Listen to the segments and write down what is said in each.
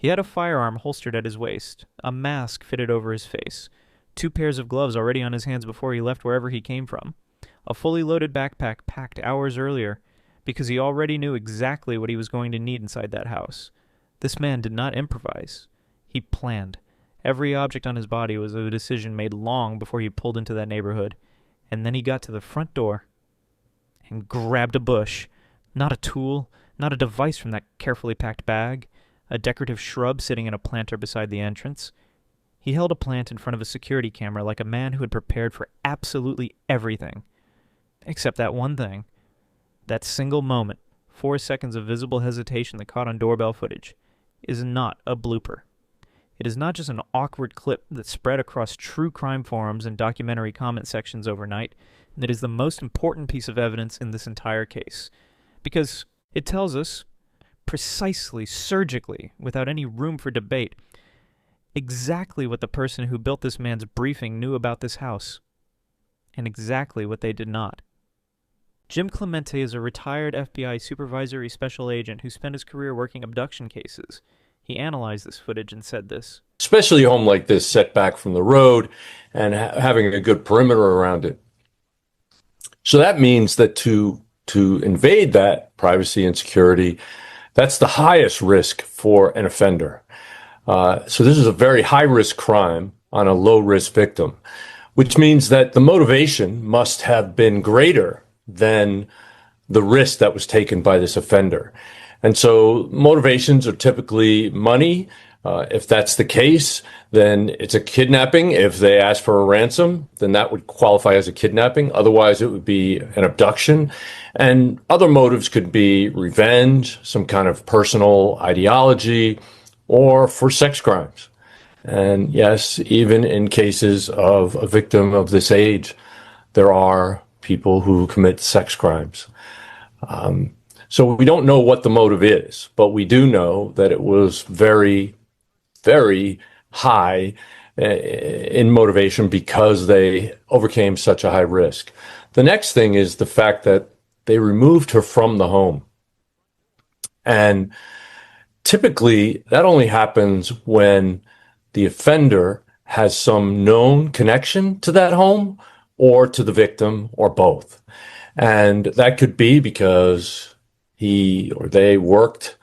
He had a firearm holstered at his waist, a mask fitted over his face, 2 pairs of gloves already on his hands before he left wherever he came from, a fully loaded backpack packed hours earlier, because he already knew exactly what he was going to need inside that house. This man did not improvise. He planned. Every object on his body was a decision made long before he pulled into that neighborhood, and then he got to the front door and grabbed a bush. Not a tool, not a device from that carefully packed bag, a decorative shrub sitting in a planter beside the entrance. He held a plant in front of a security camera like a man who had prepared for absolutely everything. Except that one thing. That single moment, 4 seconds of visible hesitation that caught on doorbell footage, is not a blooper. It is not just an awkward clip that spread across true crime forums and documentary comment sections overnight. It is the most important piece of evidence in this entire case. Because it tells us, precisely, surgically, without any room for debate, exactly what the person who built this man's briefing knew about this house, and exactly what they did not. Jim Clemente is a retired FBI supervisory special agent who spent his career working abduction cases. He analyzed this footage and said this. Especially a home like this, set back from the road and having a good perimeter around it. So that means that to invade that privacy and security, that's the highest risk for an offender. So this is a very high-risk crime on a low-risk victim, which means that the motivation must have been greater than the risk that was taken by this offender. And so motivations are typically money. If that's the case, then it's a kidnapping. If they ask for a ransom, then that would qualify as a kidnapping. Otherwise, it would be an abduction. And other motives could be revenge, some kind of personal ideology, or for sex crimes. And yes, even in cases of a victim of this age, there are people who commit sex crimes. So we don't know what the motive is, but we do know that it was very, very high in motivation because they overcame such a high risk. The next thing is the fact that they removed her from the home. And typically that only happens when the offender has some known connection to that home or to the victim or both. And that could be because he or they worked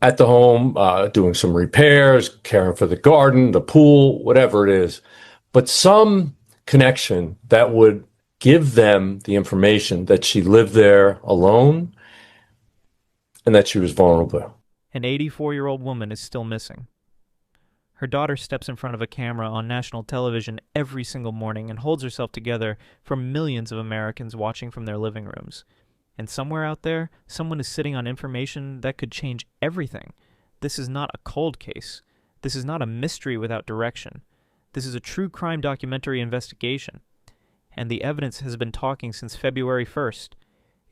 at the home, doing some repairs, caring for the garden, the pool, whatever it is. But some connection that would give them the information that she lived there alone and that she was vulnerable. An 84-year-old woman is still missing. Her daughter steps in front of a camera on national television every single morning and holds herself together for millions of Americans watching from their living rooms. And somewhere out there, someone is sitting on information that could change everything. This is not a cold case. This is not a mystery without direction. This is a true crime documentary investigation. And the evidence has been talking since February 1st.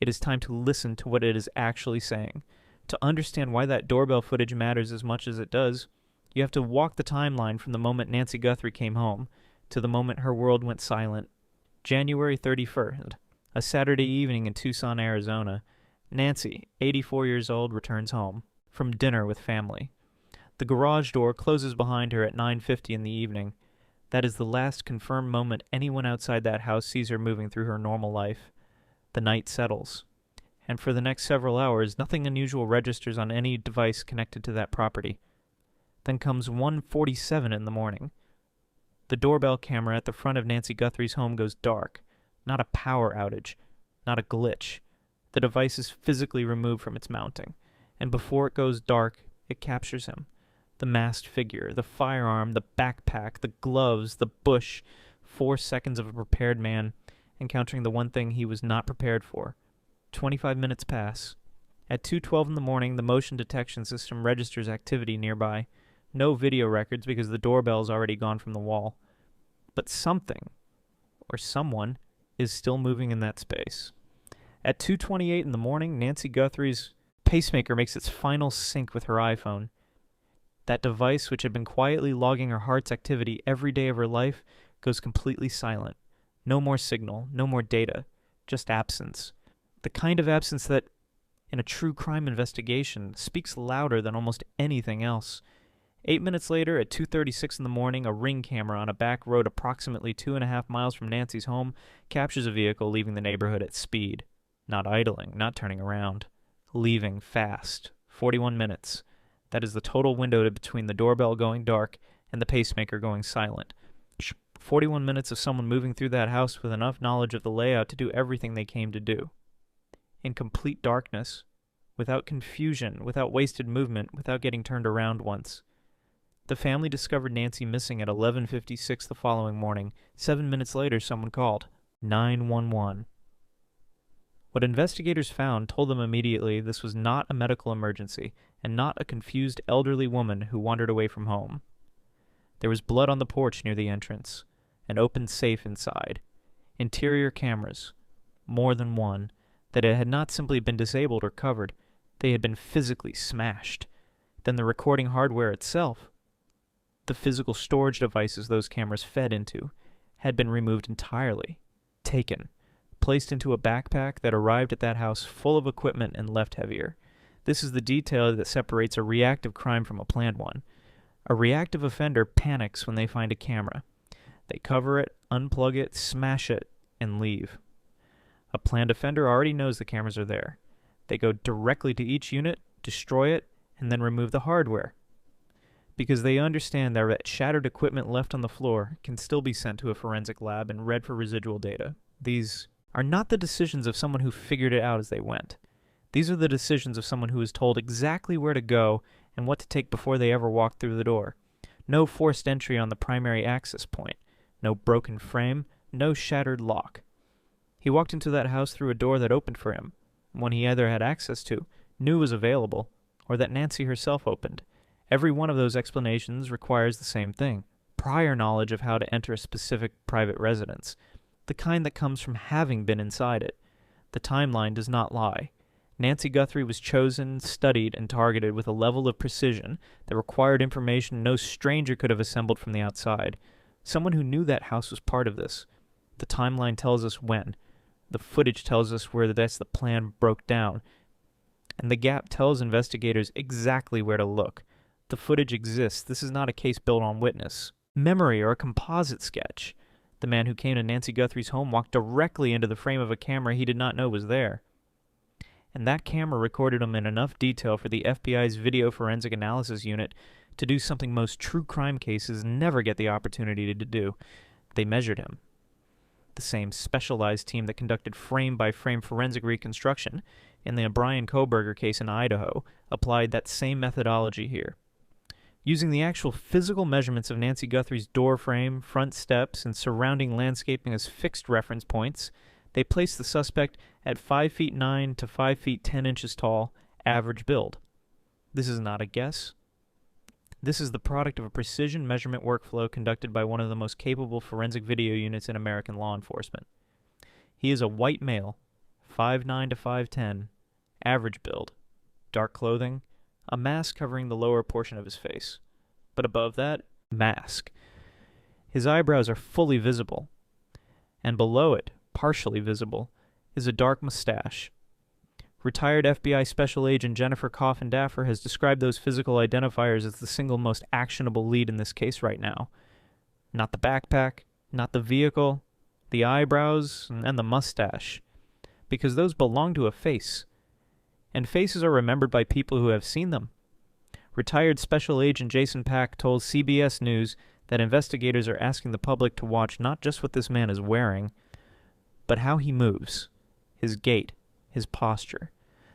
It is time to listen to what it is actually saying. To understand why that doorbell footage matters as much as it does, you have to walk the timeline from the moment Nancy Guthrie came home to the moment her world went silent. January 31st. A Saturday evening in Tucson, Arizona, Nancy, 84 years old, returns home from dinner with family. The garage door closes behind her at 9:50 in the evening. That is the last confirmed moment anyone outside that house sees her moving through her normal life. The night settles, and for the next several hours, nothing unusual registers on any device connected to that property. Then comes 1:47 in the morning. The doorbell camera at the front of Nancy Guthrie's home goes dark. Not a power outage, not a glitch. The device is physically removed from its mounting, and before it goes dark, it captures him. The masked figure, the firearm, the backpack, the gloves, the bush. 4 seconds of a prepared man encountering the one thing he was not prepared for. 25 minutes pass. At 2:12 in the morning, the motion detection system registers activity nearby. No video records because the doorbell is already gone from the wall. But something, or someone, is still moving in that space. At 2:28 in the morning, Nancy Guthrie's pacemaker makes its final sync with her iPhone. That device, which had been quietly logging her heart's activity every day of her life, goes completely silent. No more signal, no more data, just absence. The kind of absence that in a true crime investigation speaks louder than almost anything else. 8 minutes later, at 2:36 in the morning, a ring camera on a back road approximately 2.5 miles from Nancy's home captures a vehicle leaving the neighborhood at speed. Not idling, not turning around. Leaving fast. 41 minutes. That is the total window between the doorbell going dark and the pacemaker going silent. 41 minutes of someone moving through that house with enough knowledge of the layout to do everything they came to do. In complete darkness, without confusion, without wasted movement, without getting turned around once. The family discovered Nancy missing at 11:56 the following morning. 7 minutes later, someone called 911. What investigators found told them immediately this was not a medical emergency and not a confused elderly woman who wandered away from home. There was blood on the porch near the entrance, an open safe inside, interior cameras, more than one, that it had not simply been disabled or covered, they had been physically smashed. Then the recording hardware itself, the physical storage devices those cameras fed into, had been removed entirely, taken, placed into a backpack that arrived at that house full of equipment and left heavier. This is the detail that separates a reactive crime from a planned one. A reactive offender panics when they find a camera. They cover it, unplug it, smash it, and leave. A planned offender already knows the cameras are there. They go directly to each unit, destroy it, and then remove the hardware. Because they understand that shattered equipment left on the floor can still be sent to a forensic lab and read for residual data. These are not the decisions of someone who figured it out as they went. These are the decisions of someone who is told exactly where to go and what to take before they ever walk through the door. No forced entry on the primary access point. No broken frame. No shattered lock. He walked into that house through a door that opened for him, one he either had access to, knew was available, or that Nancy herself opened. Every one of those explanations requires the same thing: prior knowledge of how to enter a specific private residence, the kind that comes from having been inside it. The timeline does not lie. Nancy Guthrie was chosen, studied, and targeted with a level of precision that required information no stranger could have assembled from the outside. Someone who knew that house was part of this. The timeline tells us when. The footage tells us where the plan broke down. And the gap tells investigators exactly where to look. The footage exists. This is not a case built on witness, memory, or a composite sketch. The man who came to Nancy Guthrie's home walked directly into the frame of a camera he did not know was there. And that camera recorded him in enough detail for the FBI's Video Forensic Analysis Unit to do something most true crime cases never get the opportunity to do. They measured him. The same specialized team that conducted frame-by-frame forensic reconstruction in the Brian Kohberger case in Idaho applied that same methodology here. Using the actual physical measurements of Nancy Guthrie's door frame, front steps, and surrounding landscaping as fixed reference points, they placed the suspect at 5 feet 9 to 5 feet 10 inches tall, average build. This is not a guess. This is the product of a precision measurement workflow conducted by one of the most capable forensic video units in American law enforcement. He is a white male, 5'9 to 5'10", average build, dark clothing, a mask covering the lower portion of his face. But above that, mask. His eyebrows are fully visible, and below it, partially visible, is a dark mustache. Retired FBI Special Agent Jennifer Coffin-Daffer has described those physical identifiers as the single most actionable lead in this case right now. Not the backpack, not the vehicle, the eyebrows, and the mustache. Because those belong to a face. And faces are remembered by people who have seen them. Retired Special Agent Jason Pack told CBS News that investigators are asking the public to watch not just what this man is wearing, but how he moves, his gait, his posture,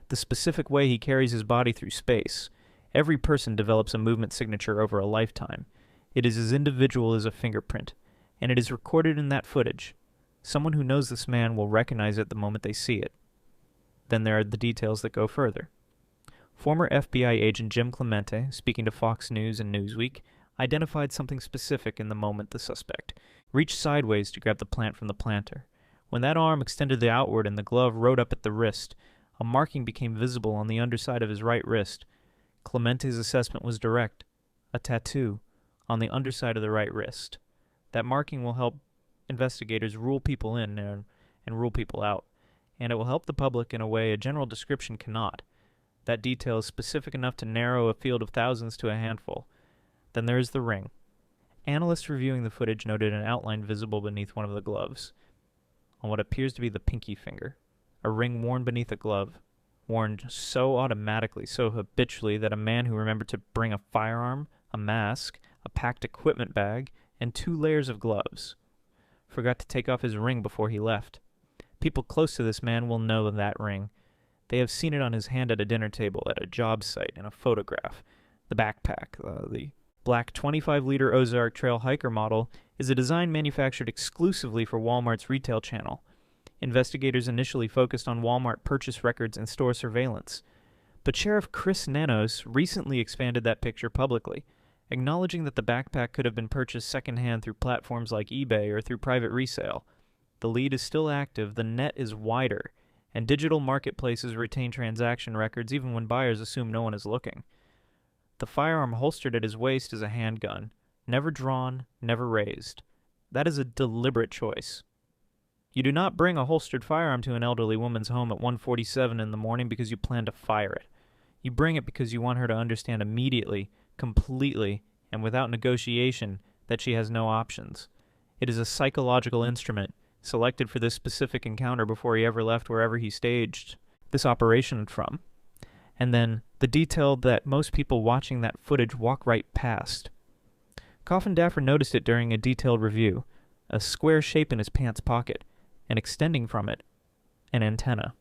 the specific way he carries his body through space. Every person develops a movement signature over a lifetime. It is as individual as a fingerprint, and it is recorded in that footage. Someone who knows this man will recognize it the moment they see it. Then there are the details that go further. Former FBI agent Jim Clemente, speaking to Fox News and Newsweek, identified something specific in the moment the suspect reached sideways to grab the plant from the planter. When that arm extended outward and the glove rode up at the wrist, a marking became visible on the underside of his right wrist. Clemente's assessment was direct. A tattoo on the underside of the right wrist. That marking will help investigators rule people in and rule people out. and it will help the public in a way a general description cannot. That detail is specific enough to narrow a field of thousands to a handful. Then there is the ring. Analysts reviewing the footage noted an outline visible beneath one of the gloves, on what appears to be the pinky finger, a ring worn beneath a glove, worn so automatically, so habitually, that a man who remembered to bring a firearm, a mask, a packed equipment bag, and 2 layers of gloves forgot to take off his ring before he left. People close to this man will know that ring. They have seen it on his hand at a dinner table, at a job site, in a photograph. The backpack, the black 25-liter Ozark Trail hiker model, is a design manufactured exclusively for Walmart's retail channel. Investigators initially focused on Walmart purchase records and store surveillance. But Sheriff Chris Nanos recently expanded that picture publicly, acknowledging that the backpack could have been purchased secondhand through platforms like eBay or through private resale. The lead is still active, the net is wider, and digital marketplaces retain transaction records even when buyers assume no one is looking. The firearm holstered at his waist is a handgun, never drawn, never raised. That is a deliberate choice. You do not bring a holstered firearm to an elderly woman's home at 1:47 in the morning because you plan to fire it. You bring it because you want her to understand immediately, completely, and without negotiation that she has no options. It is a psychological instrument, selected for this specific encounter before he ever left wherever he staged this operation from. And then, the detail that most people watching that footage walk right past. Coffin Daffer noticed it during a detailed review, a square shape in his pants pocket, and extending from it, an antenna.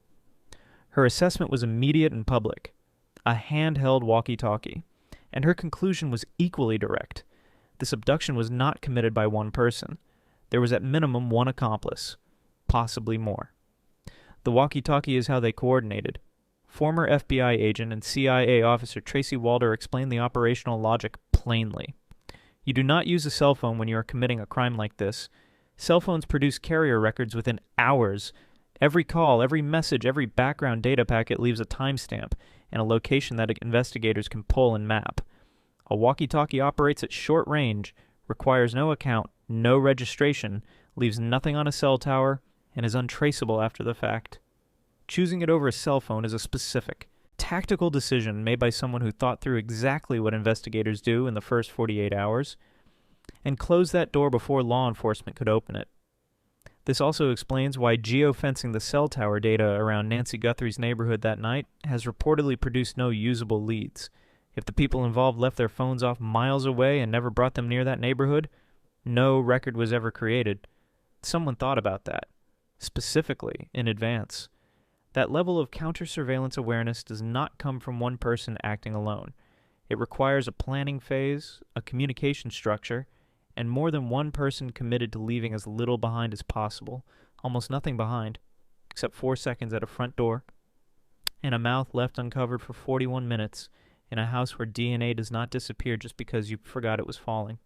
Her assessment was immediate and public, a handheld walkie-talkie, and her conclusion was equally direct. This abduction was not committed by one person. There was at minimum one accomplice, possibly more. The walkie-talkie is how they coordinated. Former FBI agent and CIA officer Tracy Walder explained the operational logic plainly. You do not use a cell phone when you are committing a crime like this. Cell phones produce carrier records within hours. Every call, every message, every background data packet leaves a timestamp and a location that investigators can pull and map. A walkie-talkie operates at short range, requires no account, no registration, leaves nothing on a cell tower, and is untraceable after the fact. Choosing it over a cell phone is a specific, tactical decision made by someone who thought through exactly what investigators do in the first 48 hours, and closed that door before law enforcement could open it. This also explains why geofencing the cell tower data around Nancy Guthrie's neighborhood that night has reportedly produced no usable leads. If the people involved left their phones off miles away and never brought them near that neighborhood, no record was ever created. Someone thought about that, specifically, in advance. That level of counter-surveillance awareness does not come from one person acting alone. It requires a planning phase, a communication structure, and more than one person committed to leaving as little behind as possible, almost nothing behind, except 4 seconds at a front door, and a mouth left uncovered for 41 minutes in a house where DNA does not disappear just because you forgot it was falling.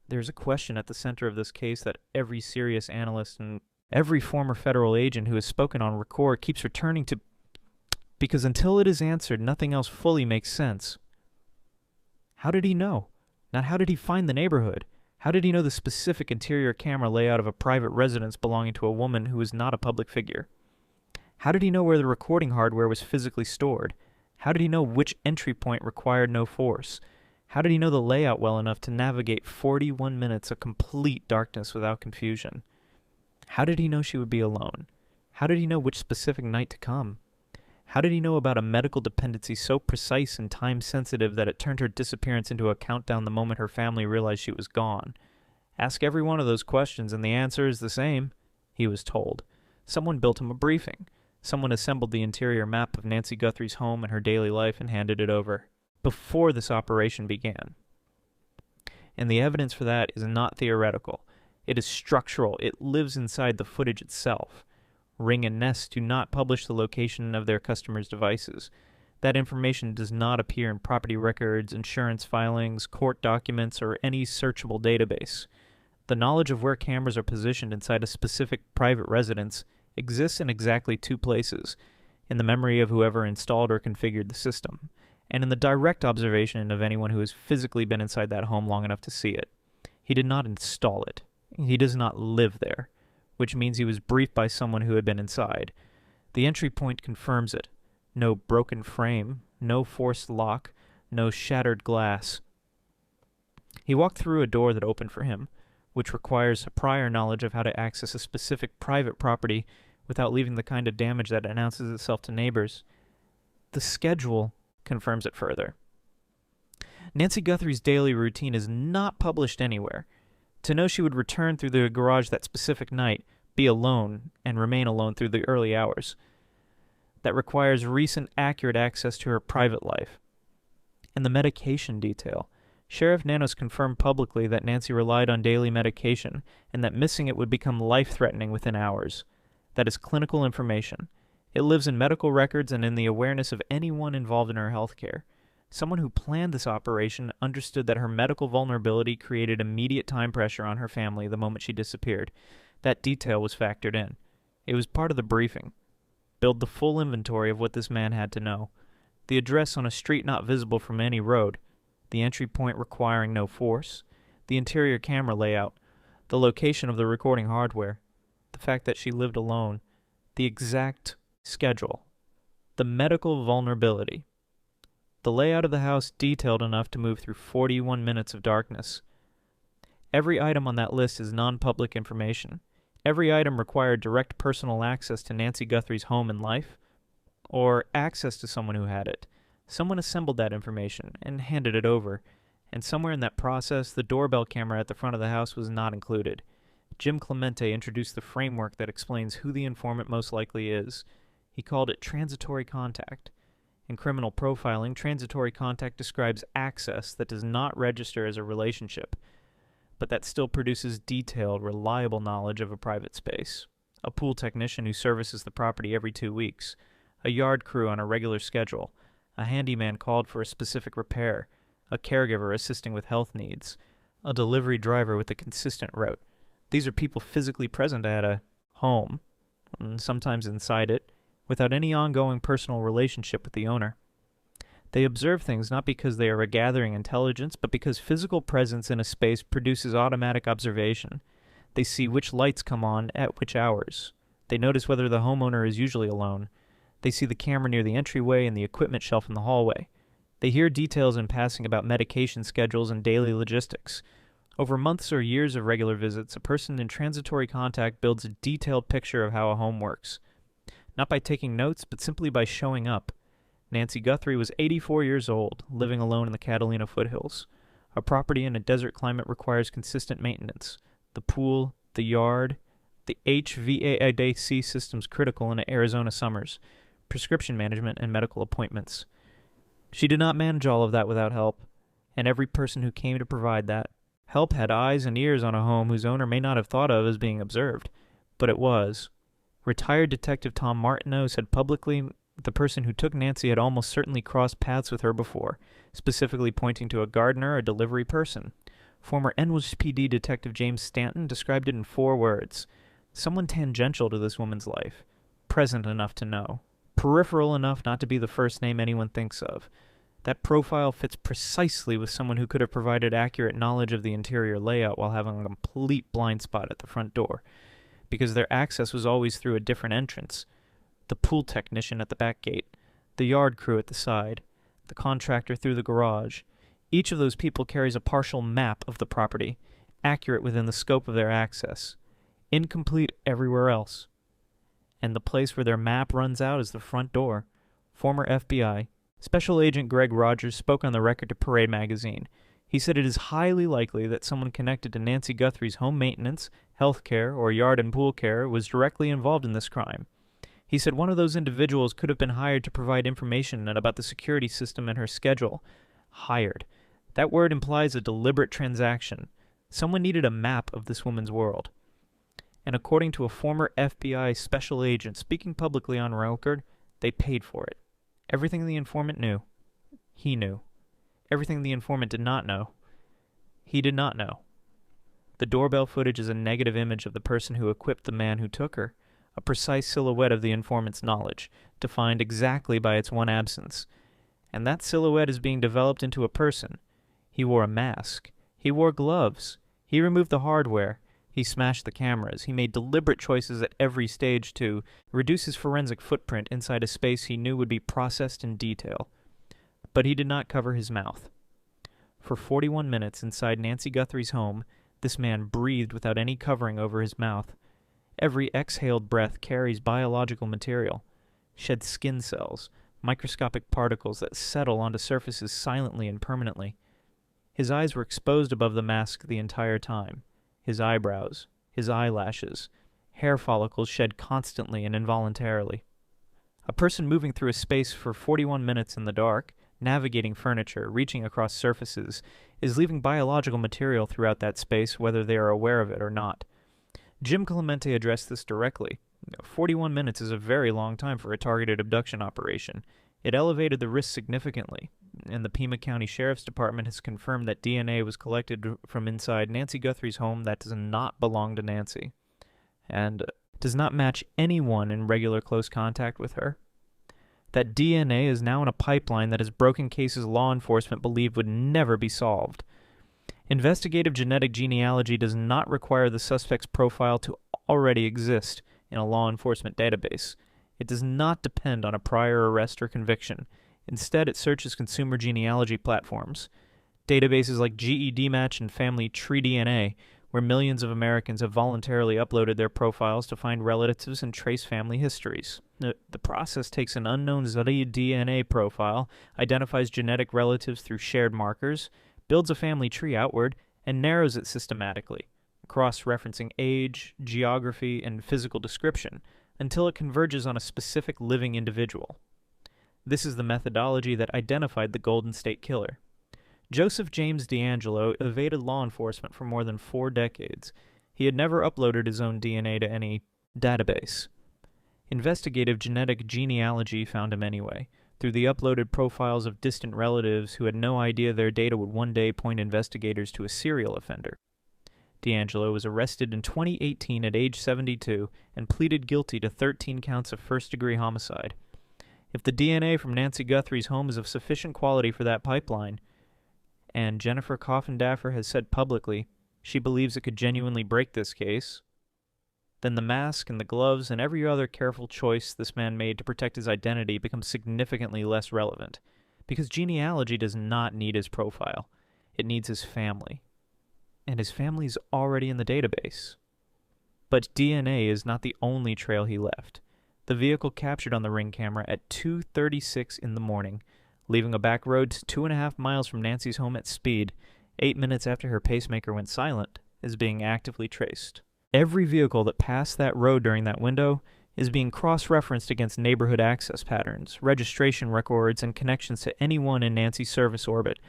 There's a question at the center of this case that every serious analyst and every former federal agent who has spoken on record keeps returning to, because until it is answered, nothing else fully makes sense. How did he know? Not how did he find the neighborhood? How did he know the specific interior camera layout of a private residence belonging to a woman who was not a public figure? How did he know where the recording hardware was physically stored? How did he know which entry point required no force? How did he know the layout well enough to navigate 41 minutes of complete darkness without confusion? How did he know she would be alone? How did he know which specific night to come? How did he know about a medical dependency so precise and time-sensitive that it turned her disappearance into a countdown the moment her family realized she was gone? Ask every one of those questions and the answer is the same, he was told. Someone built him a briefing. Someone assembled the interior map of Nancy Guthrie's home and her daily life and handed it over, before this operation began. And the evidence for that is not theoretical. It is structural. It lives inside the footage itself. Ring and Nest do not publish the location of their customers' devices. That information does not appear in property records, insurance filings, court documents, or any searchable database. The knowledge of where cameras are positioned inside a specific private residence exists in exactly 2 places, in the memory of whoever installed or configured the system, and in the direct observation of anyone who has physically been inside that home long enough to see it. He did not install it. He does not live there, which means he was briefed by someone who had been inside. The entry point confirms it. No broken frame, no forced lock, no shattered glass. He walked through a door that opened for him, which requires a prior knowledge of how to access a specific private property without leaving the kind of damage that announces itself to neighbors. The schedule confirms it further. Nancy Guthrie's daily routine is not published anywhere. To know she would return through the garage that specific night, be alone, and remain alone through the early hours. That requires recent, accurate access to her private life. And the medication detail. Sheriff Nanos confirmed publicly that Nancy relied on daily medication and that missing it would become life-threatening within hours. That is clinical information. It lives in medical records and in the awareness of anyone involved in her health care. Someone who planned this operation understood that her medical vulnerability created immediate time pressure on her family the moment she disappeared. That detail was factored in. It was part of the briefing. Build the full inventory of what this man had to know. The address on a street not visible from any road. The entry point requiring no force. The interior camera layout. The location of the recording hardware. The fact that she lived alone. The exact schedule. The medical vulnerability. The layout of the house detailed enough to move through 41 minutes of darkness. Every item on that list is non-public information. Every item required direct personal access to Nancy Guthrie's home and life, or access to someone who had it. Someone assembled that information and handed it over, and somewhere in that process, the doorbell camera at the front of the house was not included. Jim Clemente introduced the framework that explains who the informant most likely is. He called it transitory contact. In criminal profiling, transitory contact describes access that does not register as a relationship, but that still produces detailed, reliable knowledge of a private space. A pool technician who services the property every 2 weeks. A yard crew on a regular schedule. A handyman called for a specific repair. A caregiver assisting with health needs. A delivery driver with a consistent route. These are people physically present at a home, and sometimes inside it, without any ongoing personal relationship with the owner. They observe things not because they are gathering intelligence, but because physical presence in a space produces automatic observation. They see which lights come on at which hours. They notice whether the homeowner is usually alone. They see the camera near the entryway and the equipment shelf in the hallway. They hear details in passing about medication schedules and daily logistics. Over months or years of regular visits, a person in transitory contact builds a detailed picture of how a home works. Not by taking notes, but simply by showing up. Nancy Guthrie was 84 years old, living alone in the Catalina foothills. A property in a desert climate requires consistent maintenance. The pool, the yard, the HVAC systems critical in Arizona summers, prescription management, and medical appointments. She did not manage all of that without help, and every person who came to provide that help had eyes and ears on a home whose owner may not have thought of as being observed, but it was. Retired Detective Tom Martineau said publicly the person who took Nancy had almost certainly crossed paths with her before, specifically pointing to a gardener or delivery person. Former NYPD Detective James Stanton described it in 4 words. Someone tangential to this woman's life. Present enough to know. Peripheral enough not to be the first name anyone thinks of. That profile fits precisely with someone who could have provided accurate knowledge of the interior layout while having a complete blind spot at the front door, because their access was always through a different entrance. The pool technician at the back gate, the yard crew at the side, the contractor through the garage. Each of those people carries a partial map of the property, accurate within the scope of their access, incomplete everywhere else. And the place where their map runs out is the front door. Former FBI Special Agent Greg Rogers spoke on the record to Parade magazine. He said it is highly likely that someone connected to Nancy Guthrie's home maintenance, health care, or yard and pool care was directly involved in this crime. He said one of those individuals could have been hired to provide information about the security system and her schedule. Hired. That word implies a deliberate transaction. Someone needed a map of this woman's world. And according to a former FBI special agent speaking publicly on record, they paid for it. Everything the informant knew, he knew. Everything the informant did not know, he did not know. The doorbell footage is a negative image of the person who equipped the man who took her, a precise silhouette of the informant's knowledge, defined exactly by its one absence. And that silhouette is being developed into a person. He wore a mask. He wore gloves. He removed the hardware. He smashed the cameras. He made deliberate choices at every stage to reduce his forensic footprint inside a space he knew would be processed in detail. But he did not cover his mouth. For 41 minutes inside Nancy Guthrie's home, this man breathed without any covering over his mouth. Every exhaled breath carries biological material, shed skin cells, microscopic particles that settle onto surfaces silently and permanently. His eyes were exposed above the mask the entire time. His eyebrows, his eyelashes, hair follicles shed constantly and involuntarily. A person moving through a space for 41 minutes in the dark, navigating furniture, reaching across surfaces, is leaving biological material throughout that space whether they are aware of it or not. Jim Clemente addressed this directly. 41 minutes is a very long time for a targeted abduction operation. It elevated the risk significantly, and the Pima County Sheriff's Department has confirmed that DNA was collected from inside Nancy Guthrie's home that does not belong to Nancy, and does not match anyone in regular close contact with her. That DNA is now in a pipeline that has broken cases law enforcement believed would never be solved. Investigative genetic genealogy does not require the suspect's profile to already exist in a law enforcement database. It does not depend on a prior arrest or conviction. Instead, it searches consumer genealogy platforms, databases like GED Match and Family Tree DNA, where millions of Americans have voluntarily uploaded their profiles to find relatives and trace family histories. The process takes an unknown DNA profile, identifies genetic relatives through shared markers, builds a family tree outward, and narrows it systematically, cross-referencing age, geography, and physical description, until it converges on a specific living individual. This is the methodology that identified the Golden State Killer. Joseph James DeAngelo evaded law enforcement for more than 4 decades. He had never uploaded his own DNA to any database. Investigative genetic genealogy found him anyway, through the uploaded profiles of distant relatives who had no idea their data would one day point investigators to a serial offender. DeAngelo was arrested in 2018 at age 72 and pleaded guilty to 13 counts of first-degree homicide. If the DNA from Nancy Guthrie's home is of sufficient quality for that pipeline, and Jennifer Coffindaffer has said publicly she believes it could genuinely break this case, then the mask and the gloves and every other careful choice this man made to protect his identity becomes significantly less relevant, because genealogy does not need his profile. It needs his family. And his family is already in the database. But DNA is not the only trail he left. The vehicle captured on the Ring camera at 2:36 in the morning, leaving a back road 2.5 miles from Nancy's home at speed, 8 minutes after her pacemaker went silent, is being actively traced. Every vehicle that passed that road during that window is being cross-referenced against neighborhood access patterns, registration records, and connections to anyone in Nancy's service orbit.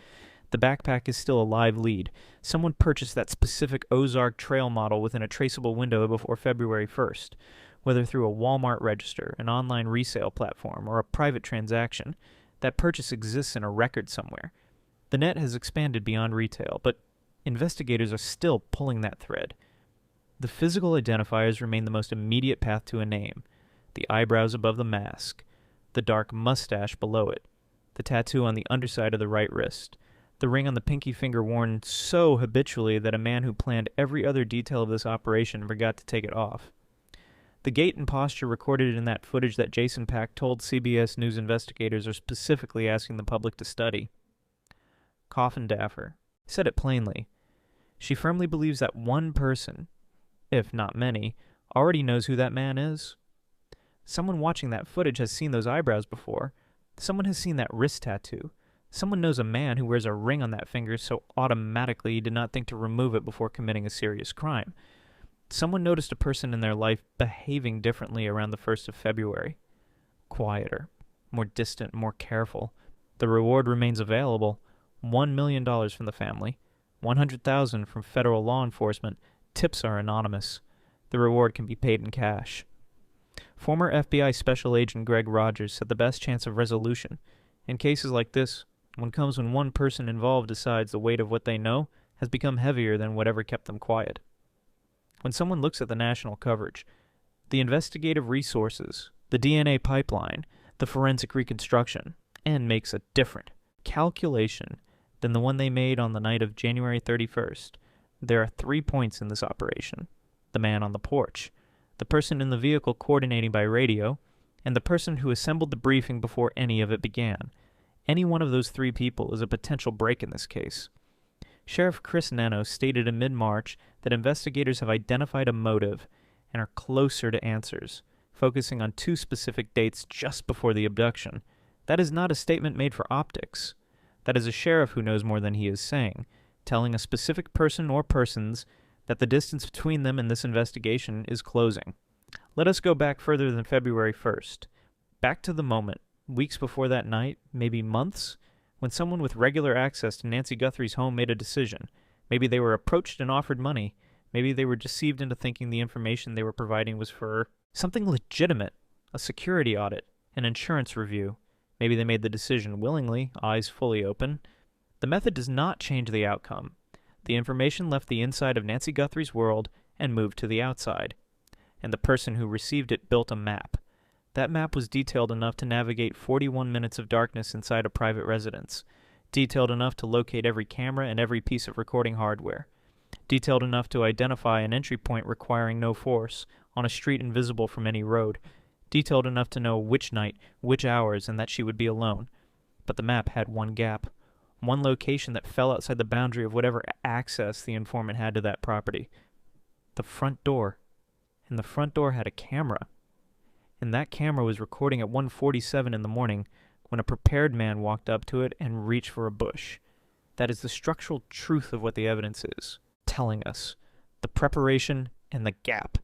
The backpack is still a live lead. Someone purchased that specific Ozark Trail model within a traceable window before February 1st. Whether through a Walmart register, an online resale platform, or a private transaction, that purchase exists in a record somewhere. The net has expanded beyond retail, but investigators are still pulling that thread. The physical identifiers remain the most immediate path to a name. The eyebrows above the mask, the dark mustache below it, the tattoo on the underside of the right wrist, the ring on the pinky finger worn so habitually that a man who planned every other detail of this operation forgot to take it off. The gait and posture recorded in that footage that Jason Pack told CBS News investigators are specifically asking the public to study. Coffindaffer said it plainly. She firmly believes that one person, if not many, already knows who that man is. Someone watching that footage has seen those eyebrows before. Someone has seen that wrist tattoo. Someone knows a man who wears a ring on that finger so automatically he did not think to remove it before committing a serious crime. Someone noticed a person in their life behaving differently around the 1st of February. Quieter, more distant, more careful. The reward remains available. $1 million from the family. $100,000 from federal law enforcement. Tips are anonymous. The reward can be paid in cash. Former FBI Special Agent Greg Rogers said the best chance of resolution in cases like this comes when one person involved decides the weight of what they know has become heavier than whatever kept them quiet. When someone looks at the national coverage, the investigative resources, the DNA pipeline, the forensic reconstruction, and makes a different calculation than the one they made on the night of January 31st, There are 3 points in this operation: the man on the porch, the person in the vehicle coordinating by radio, and the person who assembled the briefing before any of it began. Any one of those 3 people is a potential break in this case. Sheriff Chris Nano stated in mid-March that investigators have identified a motive and are closer to answers, focusing on 2 specific dates just before the abduction. That is not a statement made for optics. That is a sheriff who knows more than he is saying, telling a specific person or persons that the distance between them and this investigation is closing. Let us go back further than February 1st. Back to the moment, weeks before that night, maybe months, when someone with regular access to Nancy Guthrie's home made a decision. Maybe they were approached and offered money. Maybe they were deceived into thinking the information they were providing was for something legitimate, a security audit, an insurance review. Maybe they made the decision willingly, eyes fully open. The method does not change the outcome. The information left the inside of Nancy Guthrie's world and moved to the outside. And the person who received it built a map. That map was detailed enough to navigate 41 minutes of darkness inside a private residence. Detailed enough to locate every camera and every piece of recording hardware. Detailed enough to identify an entry point requiring no force, on a street invisible from any road. Detailed enough to know which night, which hours, and that she would be alone. But the map had one gap. One location that fell outside the boundary of whatever access the informant had to that property. The front door. And the front door had a camera. And that camera was recording at 1:47 in the morning when a prepared man walked up to it and reached for a bush. That is the structural truth of what the evidence is telling us. The preparation and the gap.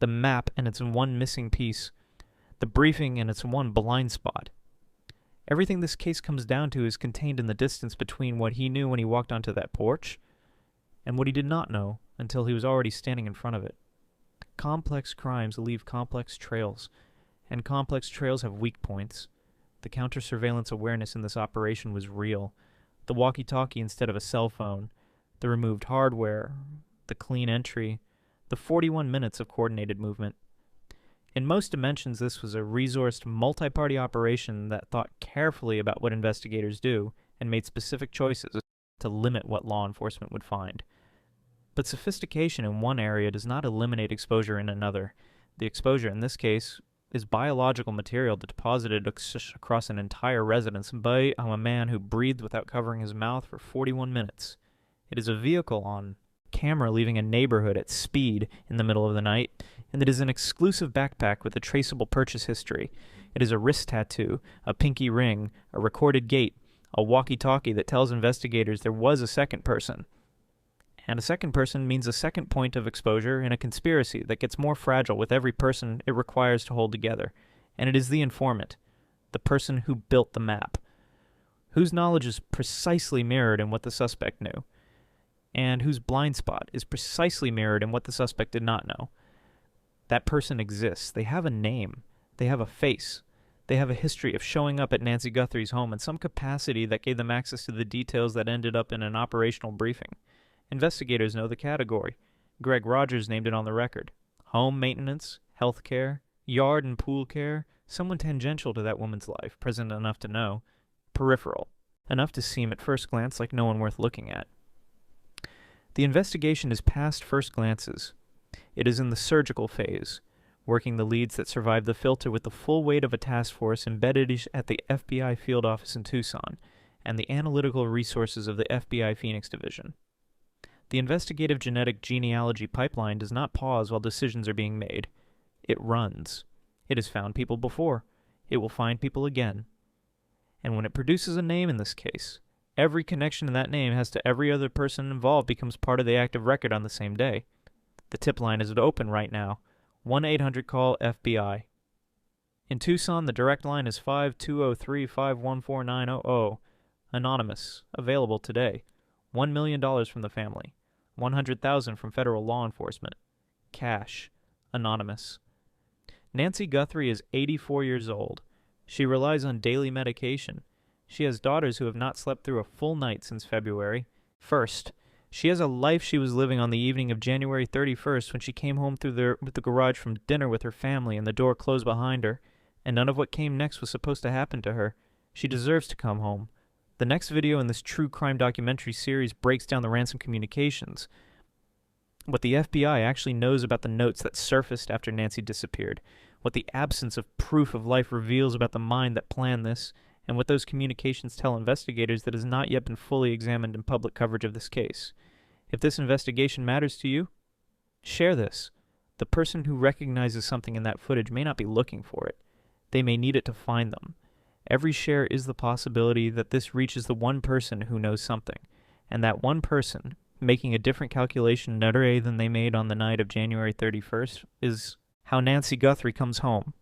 The map and its one missing piece. The briefing and its one blind spot. Everything this case comes down to is contained in the distance between what he knew when he walked onto that porch and what he did not know until he was already standing in front of it. Complex crimes leave complex trails, and complex trails have weak points. The counter-surveillance awareness in this operation was real. The walkie-talkie instead of a cell phone, the removed hardware, the clean entry, the 41 minutes of coordinated movement. In most dimensions, this was a resourced, multi-party operation that thought carefully about what investigators do and made specific choices to limit what law enforcement would find. But sophistication in one area does not eliminate exposure in another. The exposure, in this case, is biological material deposited across an entire residence by a man who breathed without covering his mouth for 41 minutes. It is a vehicle on camera leaving a neighborhood at speed in the middle of the night, and it is an exclusive backpack with a traceable purchase history. It is a wrist tattoo, a pinky ring, a recorded gait, a walkie-talkie that tells investigators there was a second person. And a second person means a second point of exposure in a conspiracy that gets more fragile with every person it requires to hold together. And it is the informant, the person who built the map, whose knowledge is precisely mirrored in what the suspect knew, and whose blind spot is precisely mirrored in what the suspect did not know. That person exists. They have a name. They have a face. They have a history of showing up at Nancy Guthrie's home in some capacity that gave them access to the details that ended up in an operational briefing. Investigators know the category. Greg Rogers named it on the record. Home maintenance, health care, yard and pool care, someone tangential to that woman's life, present enough to know. Peripheral, enough to seem at first glance like no one worth looking at. The investigation is past first glances. It is in the surgical phase, working the leads that survive the filter with the full weight of a task force embedded at the FBI field office in Tucson and the analytical resources of the FBI Phoenix Division. The investigative genetic genealogy pipeline does not pause while decisions are being made. It runs. It has found people before. It will find people again. And when it produces a name in this case, every connection in that name has to every other person involved becomes part of the active record on the same day. The tip line is open right now. 1-800-CALL-FBI. In Tucson, the direct line is 5203-514-900. Anonymous. Available today. $1 million from the family. $100,000 from federal law enforcement. Cash. Anonymous. Nancy Guthrie is 84 years old. She relies on daily medication. She has daughters who have not slept through a full night since February 1st. She has a life she was living on the evening of January 31st when she came home through the garage from dinner with her family and the door closed behind her, and none of what came next was supposed to happen to her. She deserves to come home. The next video in this true crime documentary series breaks down the ransom communications. what the FBI actually knows about the notes that surfaced after Nancy disappeared, what the absence of proof of life reveals about the mind that planned this, and what those communications tell investigators that has not yet been fully examined in public coverage of this case. If this investigation matters to you, share this. The person who recognizes something in that footage may not be looking for it. They may need it to find them. Every share is the possibility that this reaches the one person who knows something, and that one person, making a different calculation today than they made on the night of January 31st, is how Nancy Guthrie comes home.